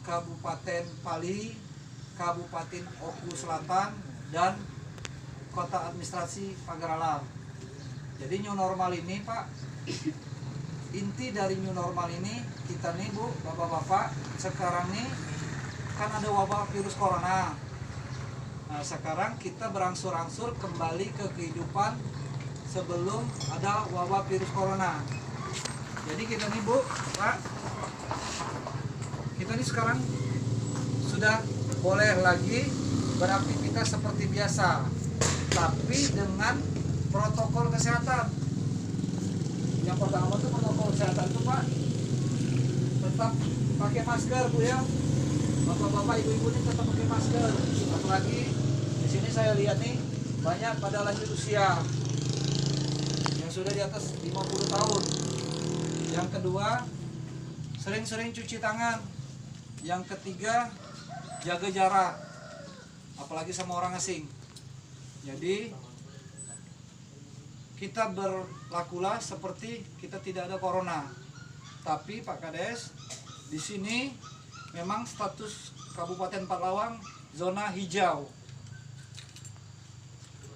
Kabupaten Pali, Kabupaten Oku Selatan, dan Kota Administrasi Pagar Alam. Jadi new normal ini Pak, inti dari new normal ini kita nih Bu, Bapak-bapak, sekarang nih kan ada wabah virus corona. Nah sekarang kita berangsur-angsur kembali ke kehidupan sebelum ada wabah virus corona. Jadi kita nih Bu, Pak, kita nih sekarang sudah boleh lagi beraktivitas seperti biasa, tapi dengan protokol kesehatan. Yang pertama tuh protokol kesehatan itu Pak, tetap pakai masker Bu ya. Bapak-bapak, ibu-ibu ini tetap pakai masker. Apalagi di sini saya lihat nih banyak pada lanjut usia yang sudah di atas 50 tahun. Yang kedua, sering-sering cuci tangan. Yang ketiga, jaga jarak, apalagi sama orang asing. Jadi kita berlakulah seperti kita tidak ada corona. Tapi Pak Kades, di sini memang status Kabupaten Pelawang zona hijau.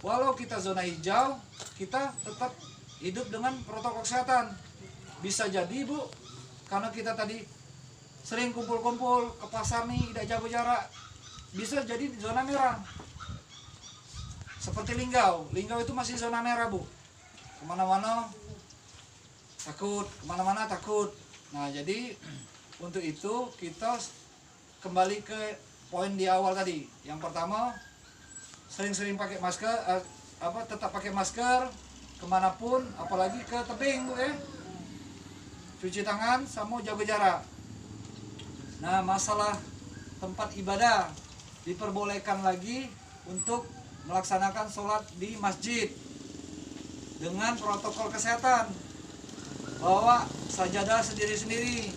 Walau kita zona hijau, kita tetap hidup dengan protokol kesehatan. Bisa jadi Bu, karena kita tadi sering kumpul-kumpul ke pasar nih, tidak jaga jarak, bisa jadi di zona merah. Seperti Linggau itu masih zona merah Bu. Kemana-mana takut, kemana-mana takut. Nah jadi untuk itu kita kembali ke poin di awal tadi. Yang pertama, sering-sering pakai masker, tetap pakai masker kemanapun, apalagi ke tebing Bu ya. Cuci tangan sama jaga jarak. Nah masalah tempat ibadah, diperbolehkan lagi untuk melaksanakan sholat di masjid dengan protokol kesehatan. Bawa sajadah sendiri-sendiri,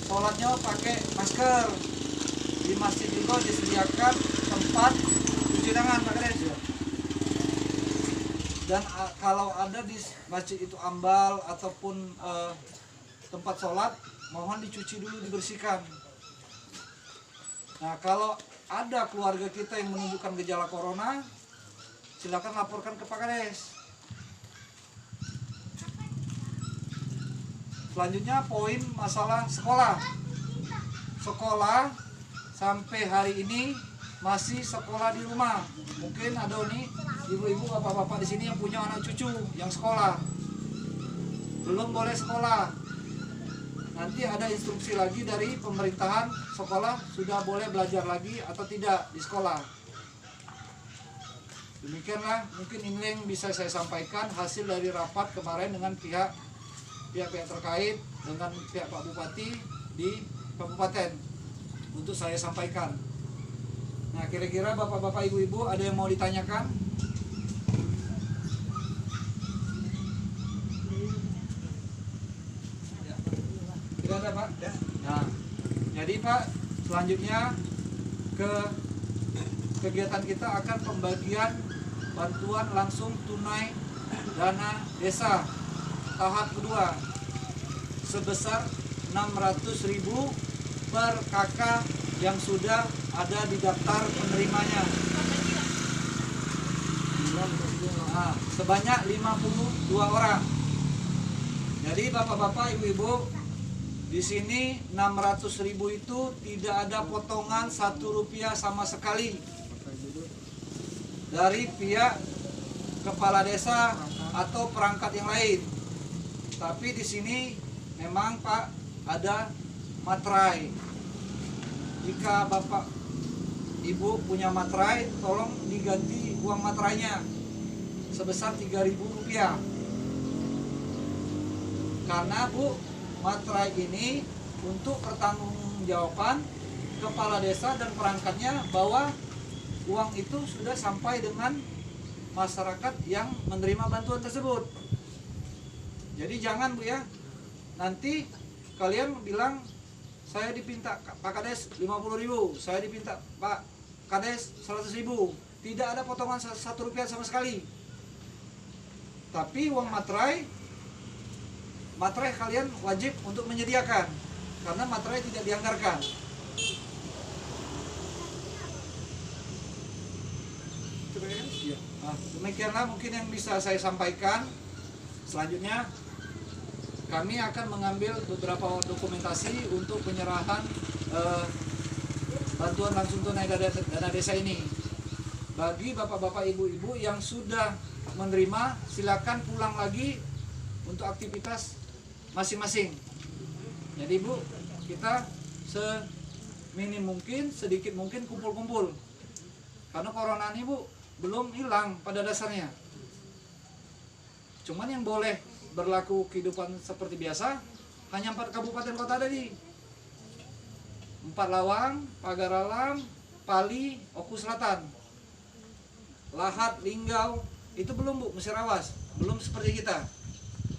sholatnya pakai masker. Di masjid juga disediakan tempat cuci tangan Pak Kades. Dan kalau ada di masjid itu ambal ataupun tempat sholat, mohon dicuci dulu, dibersihkan. Nah kalau ada keluarga kita yang menunjukkan gejala corona, silakan laporkan ke Pak Kades. Selanjutnya poin masalah sekolah. Sekolah sampai hari ini masih sekolah di rumah. Mungkin ada nih ibu-ibu, bapak-bapak di sini yang punya anak cucu yang sekolah, belum boleh sekolah. Nanti ada instruksi lagi dari pemerintahan, sekolah sudah boleh belajar lagi atau tidak di sekolah. Demikianlah mungkin ini yang bisa saya sampaikan hasil dari rapat kemarin dengan pihak terkait, dengan pihak Pak Bupati di Kabupaten, untuk saya sampaikan. Nah kira-kira bapak-bapak, ibu-ibu ada yang mau ditanyakan? Tidak ada Pak? Nah, jadi Pak, selanjutnya ke kegiatan kita akan pembagian bantuan langsung tunai dana desa tahap kedua sebesar 600.000 per kakak yang sudah ada di daftar penerimanya. Nah, sebanyak 52 orang. Jadi bapak-bapak, ibu-ibu, di sini 600.000 itu tidak ada potongan Rp1 sama sekali dari pihak kepala desa atau perangkat yang lain. Tapi di sini memang Pak ada materai. Jika Bapak Ibu punya materai, tolong diganti uang materainya sebesar Rp3.000. Karena Bu, materai ini untuk pertanggungjawaban kepala desa dan perangkatnya bahwa uang itu sudah sampai dengan masyarakat yang menerima bantuan tersebut. Jadi jangan Bu ya, nanti kalian bilang saya dipinta Pak Kades 50.000, saya dipinta Pak Kades 100.000, tidak ada potongan Rp1 sama sekali. Tapi uang materai kalian wajib untuk menyediakan, karena materai tidak dianggarkan. Ya. Nah, demikianlah mungkin yang bisa saya sampaikan. Selanjutnya kami akan mengambil beberapa dokumentasi untuk penyerahan bantuan langsung tunai dana desa ini. Bagi bapak-bapak ibu-ibu yang sudah menerima, silakan pulang lagi untuk aktivitas masing-masing. Jadi Bu, kita seminim mungkin, sedikit mungkin kumpul-kumpul. Karena corona ini Bu belum hilang pada dasarnya. Cuman yang boleh berlaku kehidupan seperti biasa hanya 4 kabupaten kota tadi. 4 Lawang, Pagaralam, Pali, Oku Selatan, Lahat, Linggau, itu belum Bu, Musirawas, belum seperti kita.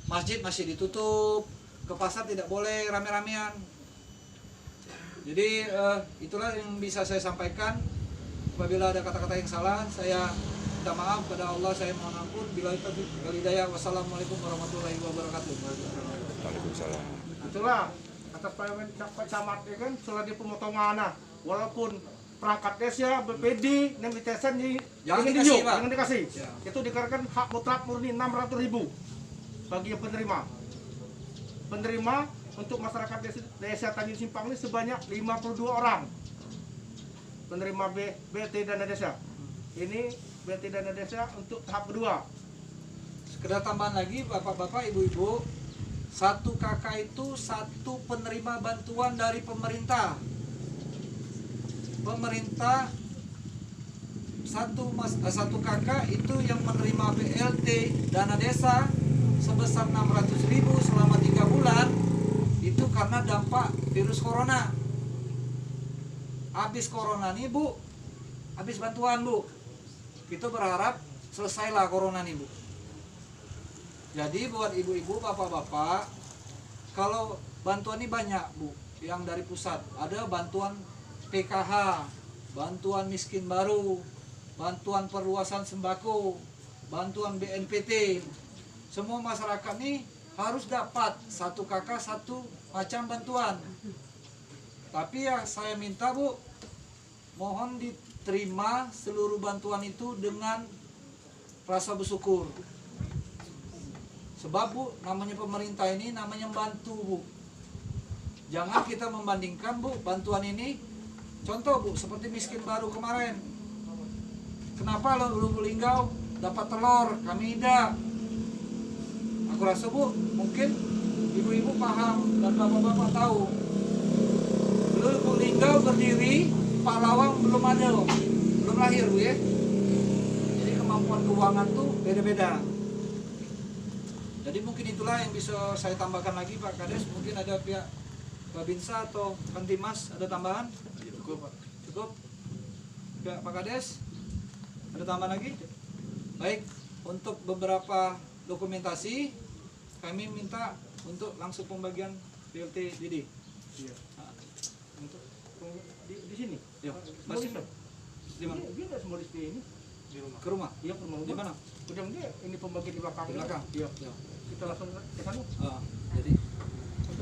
Masjid masih ditutup, ke pasar tidak boleh rame-ramean. Jadi itulah yang bisa saya sampaikan. Apabila ada kata-kata yang salah, saya minta maaf kepada Allah, saya mohon ampun. Bila itu hidayah. Wassalamualaikum warahmatullahi wabarakatuh. Waalaikumsalam. Itulah kata Pak Camat ya kan, setelah di pemotongan, walaupun perangkat desa BPD dan ditesan di jangan dikasih. Ya. Itu dikarenakan hak mutlak murni 600.000 bagi yang penerima untuk masyarakat desa Tanjung Simpang ini sebanyak 52 orang penerima BT dana desa. Ini BT dana desa untuk tahap kedua. Sekedar tambahan lagi bapak-bapak, ibu-ibu, 1 KK itu 1 penerima bantuan dari pemerintah. Pemerintah 1 KK itu yang menerima BLT dana desa sebesar 600.000 selama 3 bulan itu karena dampak virus corona. Habis corona nih Bu, habis bantuan Bu, kita berharap selesailah corona nih Bu. Jadi buat ibu-ibu, bapak-bapak, kalau bantuan ini banyak Bu, yang dari pusat. Ada bantuan PKH, bantuan miskin baru, bantuan perluasan sembako, bantuan BNPT. Semua masyarakat nih harus dapat 1 KK 1 macam bantuan. Tapi ya saya minta Bu, mohon diterima seluruh bantuan itu dengan rasa bersyukur. Sebab Bu, namanya pemerintah ini namanya membantu Bu. Jangan kita membandingkan Bu, bantuan ini. Contoh Bu, seperti miskin baru kemarin. Kenapa Lubuk Linggau dapat telur, kami tidak? Aku rasa Bu, mungkin ibu-ibu paham dan bapak-bapak tahu. Lubuk Linggau berdiri, Pak Lawang belum ada, belum lahir Bu ya. Jadi kemampuan keuangan tuh beda-beda. Jadi mungkin itulah yang bisa saya tambahkan lagi Pak Kades. Mungkin ada pihak Babinsa atau Kantimas ada tambahan? Cukup. Cukup. Pihak Pak Kades ada tambahan lagi? Baik, untuk beberapa dokumentasi kami minta untuk langsung pembagian BLT Didi. Iya. Nah, untuk Di sini. ya, masih di mana? Dia nggak semua di ini. Ke rumah. Iya, ke rumah. Di mana? Udah dia ini pembagian di belakang. Di belakang. Iya. Ya. Kita langsung ke sana. Jadi